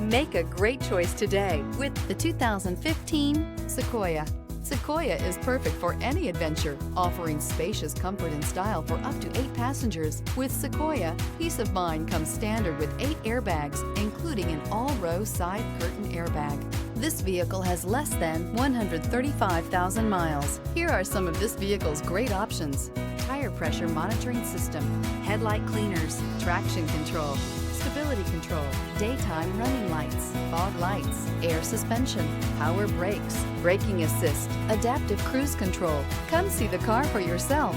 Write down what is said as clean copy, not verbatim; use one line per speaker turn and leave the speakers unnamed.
Make a great choice today with the 2015 Sequoia. Sequoia is perfect for any adventure, offering spacious comfort and style for up to 8 passengers. With Sequoia, peace of mind comes standard with 8 airbags, including an all-row side curtain airbag. This vehicle has less than 135,000 miles. Here are some of this vehicle's great options: tire pressure monitoring system, headlight cleaners, traction control, stability control, daytime running lights, fog lights, air suspension, power brakes, braking assist, adaptive cruise control. Come see the car for yourself.